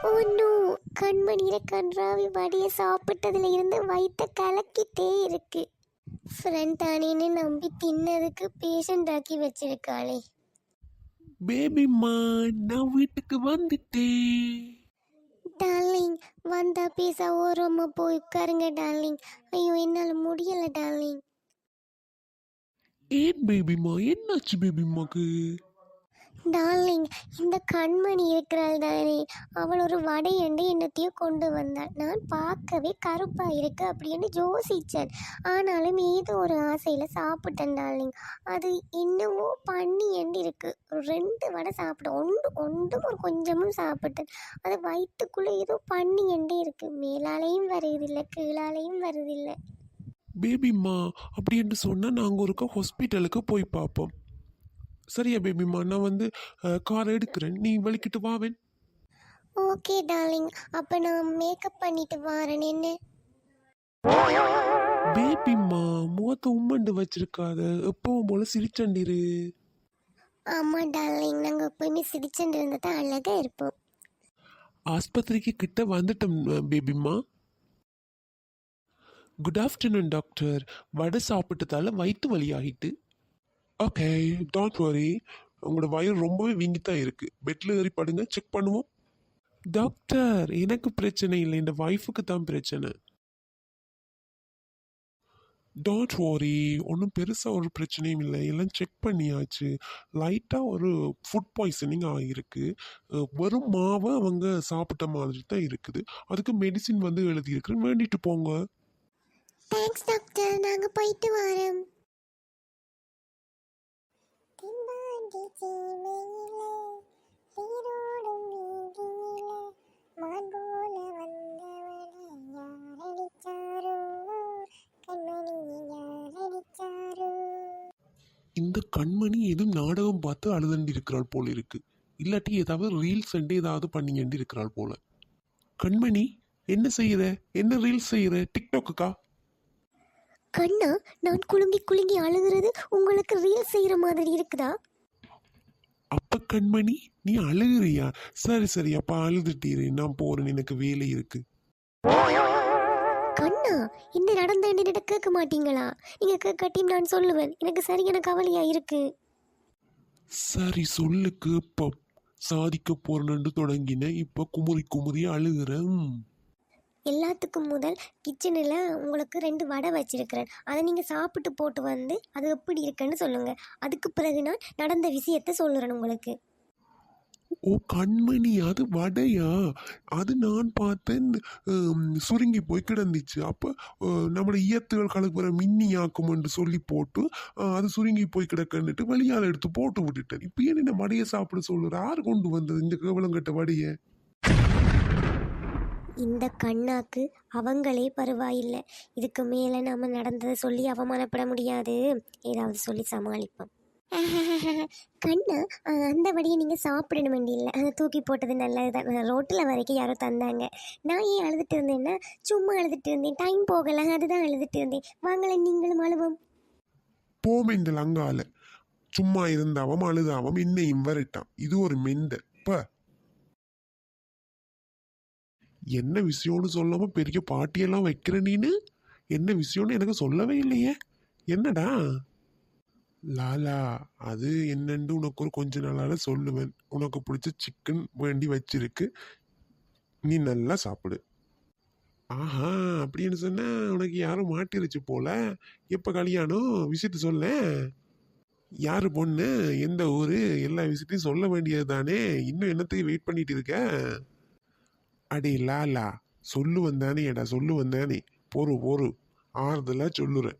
ஒன்றும் கண்மணியில கன்றாவி வடியை சாப்பிட்டதுல இருந்து வயிற்ற கலக்கிட்டே இருக்கு. ஃப்ரெண்ட் தானேன்னு நம்பி தின்னதுக்கு பேஷண்ட் ஆக்கி வச்சிருக்காளே. பேபிம்மா, நான் வீட்டுக்கு வந்துட்டேன். டார்லிங், வந்தா பேச ஓரமா போய் உட்காருங்க டார்லிங். ஐயோ, என்னால் முடியல டார்லிங். ஏன் பேபிம்மா, என்னாச்சு பேபிம்மாக்கு? டார்லிங், இந்த கண்மணி இருக்கிறாள் தானே, அவள் ஒரு வடையண்டு என்னத்தையும் கொண்டு வந்தாள். நான் பார்க்கவே கருப்பா இருக்கு அப்படின்னு யோசித்தேன். ஆனாலும் ஏதோ ஒரு ஆசையில் சாப்பிட்டேன் டார்லிங். அது என்னவோ பண்ணி எண்டு இருக்கு. 2 வடை சாப்பிட்டேன். ஒன்றும் ஒரு கொஞ்சமும் சாப்பிட்டேன். அது வயிற்றுக்குள்ளே ஏதோ பண்ணி எண்டு இருக்கு. மேலாலையும் வருதில்லை, கீழாலையும் வருதில்லை. பேபிம்மா, அப்படி என்று சொன்னால் நாங்கள் ஒருக்கா ஹாஸ்பிட்டலுக்கு போய் பார்ப்போம். சரியா பேபிம்மா? நான் வந்து கார் எடுக்கிறேன், நீ வலிக்கிட்டு வாவேன். ஓகே டார்லிங், அப்போ நான் மேக்கப் பண்ணிட்டு வரேன். என்ன பேபிம்மா, முகத்தை உம்மண்டு வச்சிருக்காத, எப்பவும் போல சிரிச்சண்டிரு. ஆமாம் டார்லிங், நாங்கள் எப்போயுமே சிரிச்சுட்டு இருந்தால் தான் அழகாக இருப்போம். ஆஸ்பத்திரிக்கு கிட்ட வந்துட்டோம் பேபிம்மா. Good afternoon doctor. வடை சாப்பிட்டதால வயிற்று வலி ஆகிட்டு. Okay, don't worry. உங்களோட வயிறு ரொம்பவே வீங்கித்தான் இருக்கு. பெட்ல ஏறி படுங்க, செக் பண்ணுவோம். டாக்டர், எனக்கு பிரச்சனை இல்லை, இந்த வைஃபுக்கு தான் பிரச்சனை. டோன்ட் வரி, ஒன்றும் பெருசாக ஒரு பிரச்சனையும் இல்லை, எல்லாம் செக் பண்ணியாச்சு. லைட்டாக ஒரு ஃபுட் பாய்சனிங் ஆகிருக்கு. வெறும் மாவை அவங்க சாப்பிட்ட மாதிரி தான் இருக்குது. அதுக்கு மெடிசின் வந்து எழுதியிருக்கிறேன், வேண்டிட்டு போங்க. தேங்க்ஸ் டாக்டர், நாங்கள் போயிட்டு வரோம். இந்த கண்மணி எதுவும் நாடகம் பார்த்து அழுதண்டி இருக்கிறாள் போல இருக்கு. இல்லாட்டி ஏதாவது ரீல்ஸ் அண்டு ஏதாவது பண்ணிங்கண்டி இருக்கிறாள் போல. கண்மணி, என்ன செய்யற? என்ன ரீல்ஸ் செய்யற? டிக்டாக்குக்கா? கண்ணா, நான் குலுங்கி குலுங்கி அழுகிறது உங்களுக்கு ரீல் செய்யற மாதிரி இருக்குதா? அப்ப கண்மணி, நீ அழுகுறியா? சரி சரி, அப்ப அழுதுட்டீரு, நான் போறேன், எனக்கு வேலை இருக்கு. கண்ணா, இந்த நடந்த என்னிட்ட கேட்க மாட்டீங்களா? நீங்க கேட்காட்டியும் நான் சொல்லுவேன். எனக்கு சரியான கவலையா இருக்கு. சரி சொல்லு, கேப்ப. சாதிக்க போறேன்னு தொடங்கின, இப்ப குமுறி குமுறி அழுகுறேன். எல்லாத்துக்கும் முதல் கிச்சனில் உங்களுக்கு 2 வடை வச்சிருக்கிறேன். அதை நீங்கள் சாப்பிட்டு போட்டு வந்து அது எப்படி இருக்குன்னு சொல்லுங்க. அதுக்கு பிறகு நான் நடந்த விஷயத்த சொல்லுறேன் உங்களுக்கு. ஓ கண்மணி, அது வடையா? அது நான் பார்த்தேன், சுருங்கி போய் கிடந்துச்சு. அப்போ நம்மளோட ஈயத்துகள் கலக்குற மின்னி ஆக்குமென்று சொல்லி போட்டு அது சுருங்கி போய் கிடக்கன்னுட்டு வெளியால் எடுத்து போட்டு விட்டுட்டேன். இப்போ ஏன் என்ன வடையை சாப்பிட சொல்லுற? யார் கொண்டு வந்தது இந்த கேவலங்கட்ட வடையை? இந்த கண்ணாக்கு அவங்களே பரவாயில்லை. இதுக்கு மேலே நம்ம நடந்ததை சொல்லி அவமானப்பட முடியாது. ஏதாவது சொல்லி சமாளிப்போம். கண்ணா, அந்த வழியை நீங்கள் சாப்பிடணும் வேண்டியில்லை, அதை தூக்கி போட்டது நல்லது தான். ரோட்டில் வரைக்கும் யாரோ தந்தாங்க. நான் ஏன் அழுதுட்டு இருந்தேன்னா சும்மா அழுதுட்டு இருந்தேன். டைம் போகலை, அதுதான் அழுதுட்டு இருந்தேன். வாங்கலை, நீங்களும் அழுவோம். போமே இந்த லங்கால. சும்மா இருந்தாவும் அழுதாவும் இன்னையும் வரட்டான். இது ஒரு மெண்டல். என்ன விஷயம்னு சொல்லாம பெரிய பாட்டியெல்லாம் வைக்கிற நீனு? என்ன விஷயம்னு எனக்கு சொல்லவே இல்லையே. என்னடா? லாலா, அது என்னன்னு உனக்கு ஒரு கொஞ்ச நாளால சொல்லுவேன். உனக்கு பிடிச்ச சிக்கன் வேண்டி வச்சிருக்கு, நீ நல்லா சாப்பிடு. ஆஹா, அப்படின்னு சொன்ன உனக்கு யாரும் மாட்டிருச்சு போல. எப்ப கல்யாணம்? விஷயத்த சொல்ல. யாரு பொண்ணு? எந்த ஊரு? எல்லா விஷயத்தையும் சொல்ல வேண்டியது தானே. இன்னும் என்னத்தையும் வெயிட் பண்ணிட்டு இருக்க? அடே லாலா, சொல்லுவன் தானே, எடா சொல்லுவன் தானே. பொறு ஆறுதலா சொல்லுறேன்.